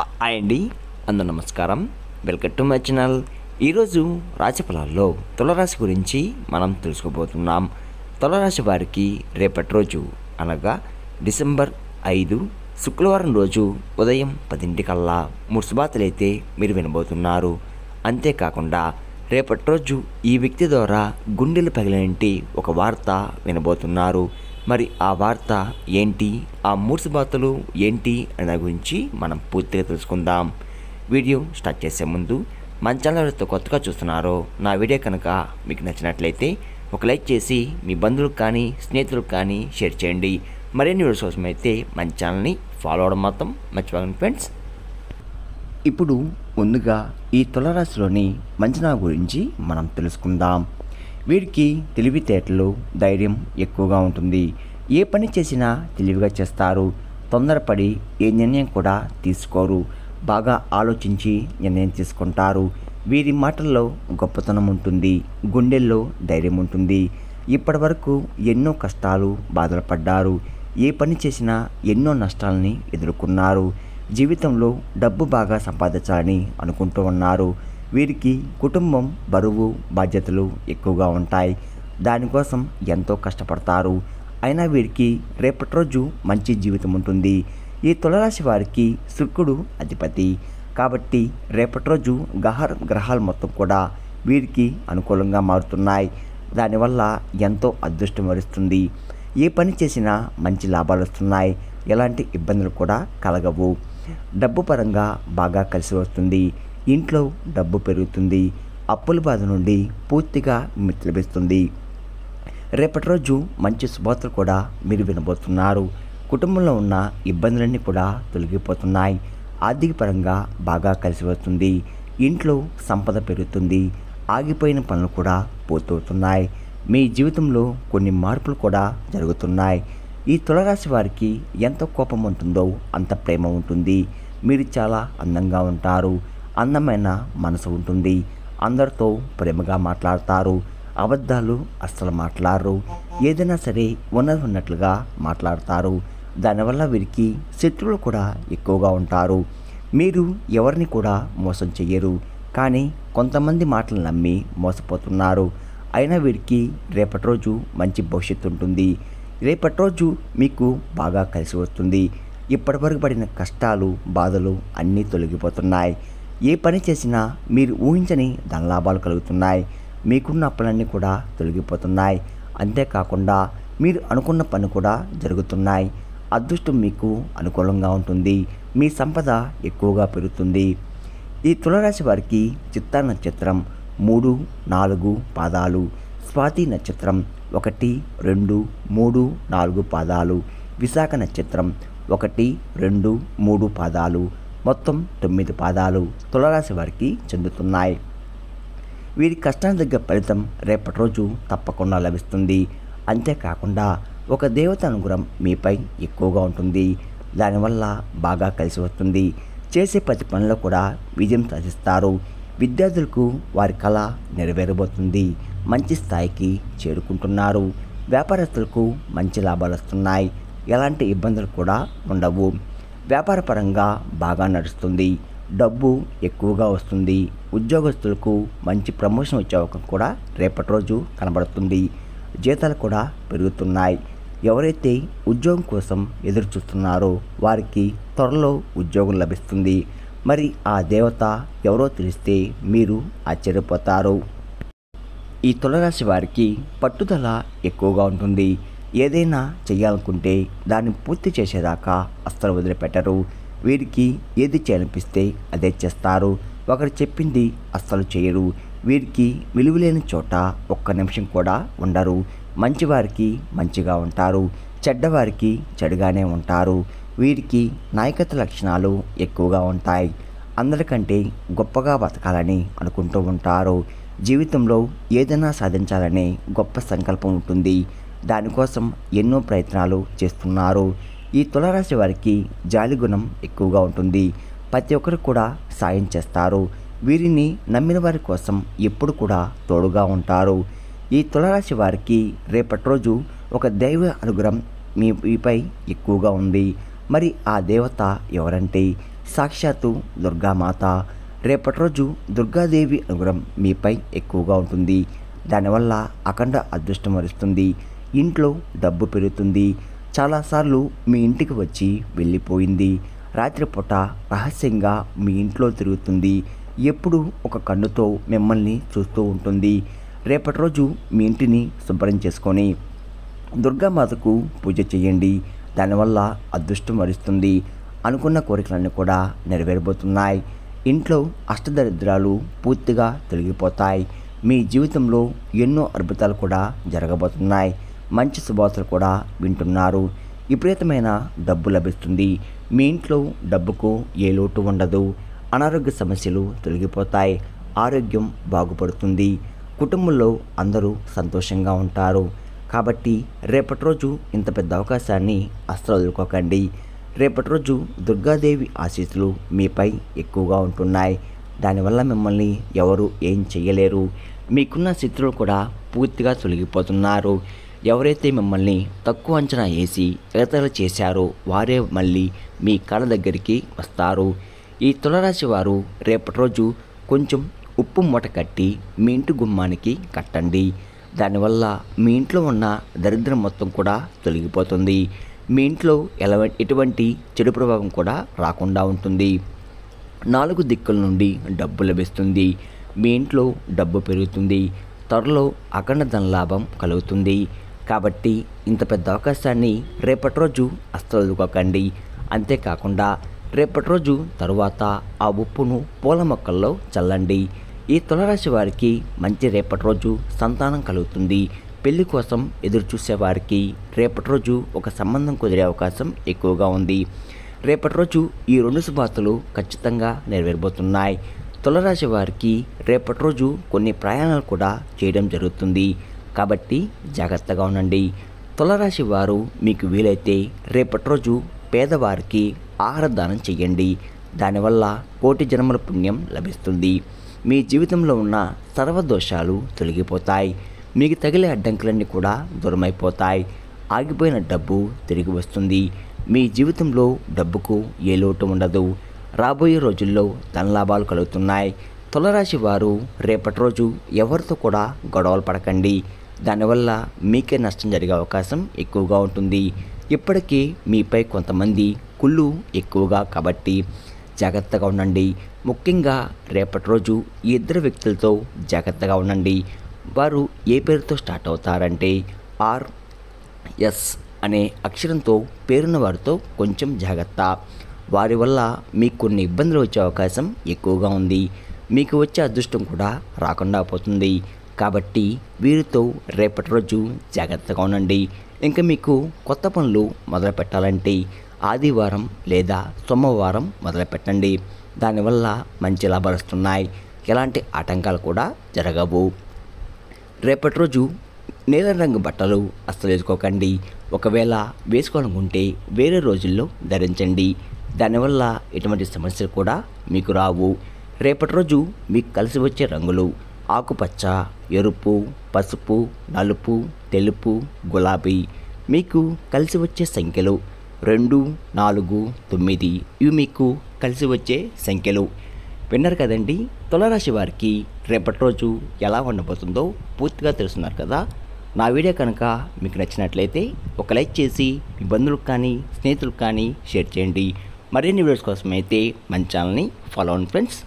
Hi అండి, అందరూ నమస్కారం. Welcome to my channel. ఈరోజు రాశి ఫలాల్లో తులారాశి గురించి మనం తెలుసుకోబోతున్నాం. తులారాశి వారికి రేపటి రోజు అనగా డిసెంబర్ 5 శుక్రవారం రోజు ఉదయం 10 కల్లా 3 శుభార్తలైతే మీరు వినబోతున్నారు. అంతేకాకుండా రేపటి రోజు ఈ వ్యక్తి ద్వారా గుండెలు పగిలినంటి ఒక వార్త వినబోతున్నారు. మరి ఆ వార్త ఏంటి, ఆ 3 శుభార్తలు ఏంటి అనే గురించి మనం పూర్తిగా తెలుసుకుందాం. వీడియో స్టార్ట్ చేసే ముందు మన ఛానల్ ఎవరైతే కొత్తగా చూస్తున్నారో నా వీడియో కనుక మీకు నచ్చినట్లయితే ఒక లైక్ చేసి మీ బంధువులకు కానీ స్నేహితులకు కానీ షేర్ చేయండి. మరిన్ని వీడియోస్ కోసం అయితే మన ఛానల్ని ఫాలో అవడం మాత్రం మర్చిపోకండి ఫ్రెండ్స్. ఇప్పుడు ముందుగా ఈ తులారాశిలోని మంచనా గురించి మనం తెలుసుకుందాం. వీరికి తెలివితేటలు, ధైర్యం ఎక్కువగా ఉంటుంది. ఏ పని చేసినా తెలివిగా చేస్తారు. తొందరపడి ఏ నిర్ణయం కూడా తీసుకోరు. బాగా ఆలోచించి నిర్ణయం తీసుకుంటారు. వీరి మాటల్లో గొప్పతనం ఉంటుంది. గుండెల్లో ధైర్యం ఉంటుంది. ఇప్పటి వరకు ఎన్నో కష్టాలు, బాధలు పడ్డారు. ఏ పని చేసినా ఎన్నో నష్టాలని ఎదుర్కొన్నారు. జీవితంలో డబ్బు బాగా సంపాదించాలని అనుకుంటూ ఉన్నారు. వీరికి కుటుంబం, బరువు, బాధ్యతలు ఎక్కువగా ఉంటాయి. దానికోసం ఎంతో కష్టపడతారు. అయినా వీరికి రేపటి రోజు మంచి జీవితం ఉంటుంది. ఈ తులారాశి వారికి శుక్రుడు అధిపతి కాబట్టి రేపటి రోజు గ్రహాలు మొత్తం కూడా వీరికి అనుకూలంగా మారుతున్నాయి. దానివల్ల ఎంతో అదృష్టం వరిస్తుంది. ఏ పని చేసినా మంచి లాభాలు వస్తున్నాయి. ఎలాంటి ఇబ్బందులు కూడా కలగవు. డబ్బు పరంగా బాగా కలిసి వస్తుంది. ఇంట్లో డబ్బు పెరుగుతుంది. అప్పుల బాధ నుండి పూర్తిగా విముక్తి లభిస్తుంది. రేపటి రోజు మంచి శుభవార్తలు కూడా మీరు వినబోతున్నారు. కుటుంబంలో ఉన్న ఇబ్బందులన్నీ కూడా తొలగిపోతున్నాయి. ఆర్థిక పరంగా బాగా కలిసి వస్తుంది. ఇంట్లో సంపద పెరుగుతుంది. ఆగిపోయిన పనులు కూడా పూర్తవుతున్నాయి. మీ జీవితంలో కొన్ని మార్పులు కూడా జరుగుతున్నాయి. ఈ తులారాశి వారికి ఎంత కోపం ఉంటుందో అంత ప్రేమ ఉంటుంది. మీరు చాలా అందంగా ఉంటారు. అందమైన మనసు ఉంటుంది. అందరితో ప్రేమగా మాట్లాడతారు. అబద్ధాలు అస్సలు మాట్లాడరు. ఏదైనా సరే ఉన్నట్లుగా మాట్లాడతారు. దానివల్ల వీరికి శత్రువులు కూడా ఎక్కువగా ఉంటారు. మీరు ఎవరిని కూడా మోసం చెయ్యరు. కానీ కొంతమంది మాటలు నమ్మి మోసపోతున్నారు. అయినా వీరికి రేపటి రోజు మంచి భవిష్యత్తు ఉంటుంది. రేపటి రోజు మీకు బాగా కలిసి వస్తుంది. ఇప్పటివరకు పడిన కష్టాలు, బాధలు అన్నీ తొలగిపోతున్నాయి. ఏ పని చేసినా మీరు ఊహించని ధనలాభాలు కలుగుతున్నాయి. మీకున్న అప్పులన్నీ కూడా తొలగిపోతున్నాయి. అంతేకాకుండా మీరు అనుకున్న పని కూడా జరుగుతున్నాయి. అదృష్టం మీకు అనుకూలంగా ఉంటుంది. మీ సంపద ఎక్కువగా పెరుగుతుంది. ఈ తులారాశి వారికి చిత్తా నక్షత్రం 3, 4 పాదాలు, స్వాతి నక్షత్రం 1, 2, 3, 4 పాదాలు, విశాఖ నక్షత్రం 1, 2, 3 పాదాలు, మొత్తం 9 పాదాలు తులారాశి వారికి చెందుతున్నాయి. వీరి కష్టానికి తగ్గ ఫలితం రేపటి రోజు తప్పకుండా లభిస్తుంది. అంతేకాకుండా ఒక దేవత అనుగ్రహం మీపై ఎక్కువగా ఉంటుంది. దానివల్ల బాగా కలిసి వస్తుంది. చేసే ప్రతి పనిలో కూడా విజయం సాధిస్తారు. విద్యార్థులకు వారి కళ నెరవేరబోతుంది. మంచి స్థాయికి చేరుకుంటున్నారు. వ్యాపారస్తులకు మంచి లాభాలు వస్తున్నాయి. ఎలాంటి ఇబ్బందులు కూడా ఉండవు. వ్యాపారపరంగా బాగా నడుస్తుంది. డబ్బు ఎక్కువగా వస్తుంది. ఉద్యోగస్తులకు మంచి ప్రమోషన్ వచ్చే అవకాశం కూడా రేపటి రోజు కనబడుతుంది. జీతాలు కూడా పెరుగుతున్నాయి. ఎవరైతే ఉద్యోగం కోసం ఎదురు చూస్తున్నారో వారికి త్వరలో ఉద్యోగం లభిస్తుంది. మరి ఆ దేవత ఎవరో తెలిస్తే మీరు ఆశ్చర్యపోతారు. ఈ తులారాశి వారికి పట్టుదల ఎక్కువగా ఉంటుంది. ఏదైనా చేయాలనుకుంటే దాన్ని పూర్తి చేసేదాకా అస్సలు వదిలిపెట్టరు. వీరికి ఏది చేయాలనిపిస్తే అదే చేస్తారు. ఒకరు చెప్పింది అస్సలు చేయరు. వీరికి విలువలేని చోట ఒక్క నిమిషం కూడా ఉండరు. మంచివారికి మంచిగా ఉంటారు. చెడ్డవారికి చెడుగానే ఉంటారు. వీరికి నాయకత్వ లక్షణాలు ఎక్కువగా ఉంటాయి. అందరికంటే గొప్పగా బతకాలని అనుకుంటూ ఉంటారు. జీవితంలో ఏదైనా సాధించాలనే గొప్ప సంకల్పం ఉంటుంది. దానికోసం ఎన్నో ప్రయత్నాలు చేస్తున్నారు. ఈ తులారాశి వారికి జాలి గుణం ఎక్కువగా ఉంటుంది. ప్రతి ఒక్కరు కూడా సాయం చేస్తారు. వీరిని నమ్మిన వారి కోసం ఎప్పుడు కూడా తోడుగా ఉంటారు. ఈ తులారాశి వారికి రేపటి రోజు ఒక దైవ అనుగ్రహం మీపై ఎక్కువగా ఉంది. మరి ఆ దేవత ఎవరంటే సాక్షాత్తు దుర్గామాత. రేపటి రోజు దుర్గాదేవి అనుగ్రహం మీపై ఎక్కువగా ఉంటుంది. దానివల్ల అఖండ అదృష్టం వరిస్తుంది. ఇంట్లో డబ్బు పెరుగుతుంది. చాలాసార్లు మీ ఇంటికి వచ్చి వెళ్ళిపోయింది. రాత్రిపూట రహస్యంగా మీ ఇంట్లో తిరుగుతుంది. ఎప్పుడు ఒక కన్నుతో మిమ్మల్ని చూస్తూ ఉంటుంది. రేపటి రోజు మీ ఇంటిని శుభ్రం చేసుకొని దుర్గామాతకు పూజ చేయండి. దానివల్ల అదృష్టం వరిస్తుంది. అనుకున్న కోరికలన్నీ కూడా నెరవేరబోతున్నాయి. ఇంట్లో అష్టదరిద్రాలు పూర్తిగా తొలగిపోతాయి. మీ జీవితంలో ఎన్నో అద్భుతాలు కూడా జరగబోతున్నాయి. మంచి శుభవార్తలు కూడా వింటున్నారు. విపరీతమైన డబ్బు లభిస్తుంది. మీ ఇంట్లో డబ్బుకు ఏ లోటు ఉండదు. అనారోగ్య సమస్యలు తొలగిపోతాయి. ఆరోగ్యం బాగుపడుతుంది. కుటుంబంలో అందరూ సంతోషంగా ఉంటారు. కాబట్టి రేపటి రోజు ఇంత పెద్ద అవకాశాన్ని అస్సలు వదులుకోకండి. రేపటి రోజు దుర్గాదేవి ఆశీస్సులు మీపై ఎక్కువగా ఉంటున్నాయి. దానివల్ల మిమ్మల్ని ఎవరు ఏం చేయలేరు. మీకున్న శత్రువులు కూడా పూర్తిగా తొలగిపోతున్నారు. ఎవరైతే మిమ్మల్ని తక్కువ అంచనా వేసి ఎగతాళి చేశారో వారే మళ్ళీ మీ కళ్ళ దగ్గరికి వస్తారు. ఈ తులారాశి వారు రేపటి రోజు కొంచెం ఉప్పు మూట కట్టి మీ ఇంటి గుమ్మానికి కట్టండి. దానివల్ల మీ ఇంట్లో ఉన్న దరిద్రం మొత్తం కూడా తొలగిపోతుంది. మీ ఇంట్లో ఎటువంటి చెడు ప్రభావం కూడా రాకుండా ఉంటుంది. 4 దిక్కుల నుండి డబ్బు లభిస్తుంది. మీ ఇంట్లో డబ్బు పెరుగుతుంది. త్వరలో అఖండ ధనలాభం కలుగుతుంది. కాబట్టి ఇంత పెద్ద అవకాశాన్ని రేపటి రోజు అస్సలు వదులుకోకండి. అంతేకాకుండా రేపటి రోజు తరువాత ఆ ఉప్పును పూల మొక్కల్లో చల్లండి. ఈ తులారాశి వారికి మంచి రేపటి రోజు సంతానం కలుగుతుంది. పెళ్లి కోసం ఎదురు చూసేవారికి రేపటి రోజు ఒక సంబంధం కుదిరే అవకాశం ఎక్కువగా ఉంది. రేపటి రోజు ఈ 2 శుభవార్తలు ఖచ్చితంగా నెరవేరబోతున్నాయి. తులారాశి వారికి రేపటి రోజు కొన్ని ప్రయాణాలు కూడా చేయడం జరుగుతుంది. కాబట్టి జాగ్రత్తగా ఉండండి. తులారాశి వారు మీకు వీలైతే రేపటి రోజు పేదవారికి ఆహార దానం చేయండి. దానివల్ల కోటి జన్మల పుణ్యం లభిస్తుంది. మీ జీవితంలో ఉన్న సర్వదోషాలు తొలగిపోతాయి. మీకు తగిలే అడ్డంకులన్నీ కూడా దూరమైపోతాయి. ఆగిపోయిన డబ్బు తిరిగి వస్తుంది. మీ జీవితంలో డబ్బుకు ఏ లోటు ఉండదు. రాబోయే రోజుల్లో ధనలాభాలు కలుగుతున్నాయి. తులారాశి వారు రేపటి రోజు ఎవరితో కూడా గొడవలు పడకండి. దానివల్ల మీకే నష్టం జరిగే అవకాశం ఎక్కువగా ఉంటుంది. ఇప్పటికీ మీపై కొంతమంది కుళ్ళు ఎక్కువగా కాబట్టి జాగ్రత్తగా ఉండండి. ముఖ్యంగా రేపటి రోజు ఈ 2 వ్యక్తులతో జాగ్రత్తగా ఉండండి. వారు ఏ పేరుతో స్టార్ట్ అవుతారంటే RS అనే అక్షరంతో పేరున్న వారితో కొంచెం జాగ్రత్త. వారి వల్ల మీకు కొన్ని ఇబ్బందులు వచ్చే అవకాశం ఎక్కువగా ఉంది. మీకు వచ్చే అదృష్టం కూడా రాకుండా పోతుంది. కాబట్టి వీరితో రేపటి రోజు జాగ్రత్తగా ఉండండి. ఇంకా మీకు కొత్త పనులు మొదలు పెట్టాలంటే ఆదివారం లేదా సోమవారం మొదలు పెట్టండి. దానివల్ల మంచి లాభాలు వస్తున్నాయి. ఎలాంటి ఆటంకాలు కూడా జరగవు. రేపటి రోజు నీలం రంగు బట్టలు అస్సలు వేసుకోకండి. ఒకవేళ వేసుకోవాలనుకుంటే వేరే రోజుల్లో ధరించండి. దానివల్ల ఎటువంటి సమస్యలు కూడా మీకు రావు. రేపటి రోజు మీకు కలిసి వచ్చే రంగులు ఆకుపచ్చ, ఎరుపు, పసుపు, నలుపు, తెలుపు, గులాబీ. మీకు కలిసి వచ్చే సంఖ్యలు 2, 4, 9. ఇవి మీకు కలిసి వచ్చే సంఖ్యలు. విన్నారు కదండి. తులారాశి వారికి రేపటి రోజు ఎలా ఉండబోతుందో పూర్తిగా తెలుసున్నారు కదా. నా వీడియో కనుక మీకు నచ్చినట్లయితే ఒక లైక్ చేసి మీ బంధువులకు కానీ స్నేహితులకు కానీ షేర్ చేయండి. మరిన్ని వీడియోస్ కోసం అయితే మన ఛానల్ని ఫాలో అవ్వండి ఫ్రెండ్స్.